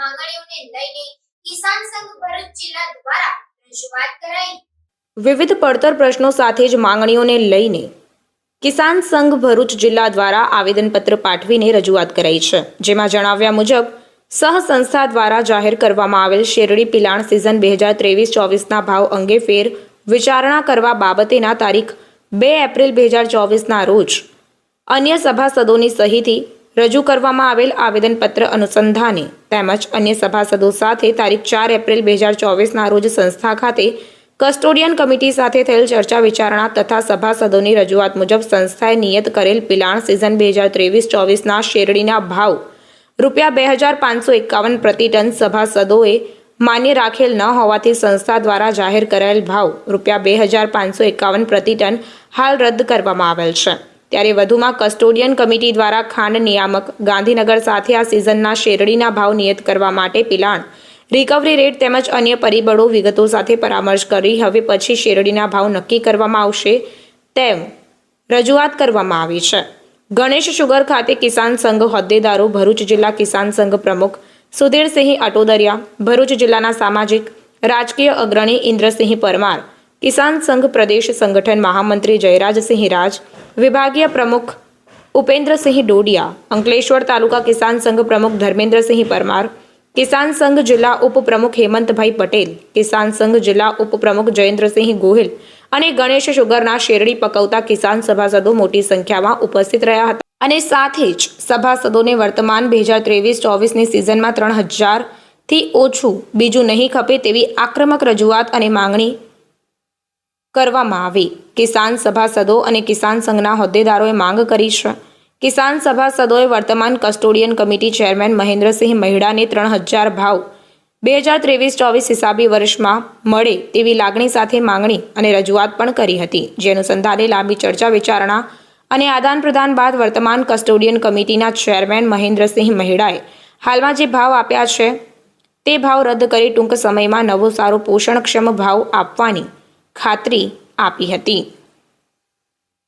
માંગણીઓને લઈને કિસાન સંઘ ભરૂચ જિલ્લા દ્વારા રજૂઆત કરાઈ। વિવિધ પડતર પ્રશ્નો સાથે જ માંગણીઓને લઈને કિસાન સંઘ ભરૂચ જિલ્લા દ્વારા આવેદનપત્ર પાઠવીને રજૂઆત કરાઈ છે, જેમાં જણાવ્યા મુજબ સહસંસ્થા દ્વારા જાહેર કરવામાં આવેલ શેરડી પિલાણ સિઝન 2023-24ના ભાવ અંગે ફેર વિચારણા કરવા બાબતેના તારીખ 2 એપ્રિલ 2024ના રોજ અન્ય સભાસદોની સહીથી રજૂ કરવામાં આવેલ આવેદનપત્ર અનુસંધાને તેમજ અન્ય સભાસદો સાથે તારીખ 4 એપ્રિલ 2024ના રોજ સંસ્થા ખાતે કસ્ટોડિયન કમિટી સાથે થયેલ ચર્ચા વિચારણા તથા સભાસદોની રજૂઆત મુજબ સંસ્થાએ નિયત કરેલ પિલાણ સિઝન 2023-24ના શેરડીના ભાવ ₹2551 પ્રતિ ટન સભાસદોએ માન્ય રાખેલ ન હોવાથી સંસ્થા દ્વારા જાહેર કરાયેલ ભાવ ₹2551 પ્રતિ ટન હાલ રદ કરવામાં આવેલ છે। ત્યારે વધુમાં કસ્ટોડિયન કમિટી દ્વારા ખાંડ નિયામક ગાંધીનગર સાથે આ સિઝનના શેરડીના ભાવ નિયત કરવા માટે પિલાણ રિકવરી રેટ તેમજ અન્ય પરિબળો વિગતો સાથે પરામર્શ કરી હવે પછી શેરડીના ભાવ નક્કી કરવામાં આવશે તેમ રજૂઆત કરવામાં આવી છે। ગણેશ શુગર ખાતે કિસાન સંઘ હોદ્દેદારો, ભરૂચ જિલ્લા કિસાન સંઘ પ્રમુખ સુધીરસિંહ અટોદરિયા, ભરૂચ જિલ્લાના સામાજિક રાજકીય અગ્રણી ઇન્દ્રસિંહ પરમાર, કિસાન સંઘ પ્રદેશ સંગઠન મહામંત્રી જયરાજસિંહ રાજ, વિભાગીય પ્રમુખ ઉપેન્દ્રસિંહ ડોડિયા, અંકલેશ્વર તાલુકા કિસાન સંઘ પ્રમુખ ધર્મેન્દ્રસિંહ પરમાર, કિસાન સંઘ જિલ્લા ઉપપ્રમુખ હેમંતભાઈ પટેલ, કિસાન સંઘ જિલ્લા ઉપપ્રમુખ જયેન્દ્રસિંહ ગોહિલ અને ગણેશ શુગરના શેરડી પકવતા કિસાન સભાસદો મોટી સંખ્યામાં ઉપસ્થિત રહ્યા હતા અને સાથે જ સભાસદોને વર્તમાન 2023-24ની સિઝનમાં 3000થી ઓછું બીજું નહીં ખપે તેવી આક્રમક રજૂઆત અને માંગણી કરવામાં આવી। કિસાન સભાસદો અને કિસાન સંઘના હોદ્દેદારોએ માંગ કરી છે। કિસાન સભાસદોએ વર્તમાન કસ્ટોડિયન કમિટી ચેરમેન મહેન્દ્રસિંહ મહિડાને 3000 ભાવ 2023-24 હિસાબી વર્ષમાં મળે તેવી લાગણી સાથે માંગણી અને રજૂઆત પણ કરી હતી, જે અનુસંધાને લાંબી ચર્ચા વિચારણા અને આદાન પ્રદાન બાદ વર્તમાન કસ્ટોડિયન કમિટીના ચેરમેન મહેન્દ્રસિંહ મહિડાએ હાલમાં જે ભાવ આપ્યા છે તે ભાવ રદ કરી ટૂંક સમયમાં નવો સારો પોષણક્ષમ ભાવ આપવાની ખાતરી આપી હતી।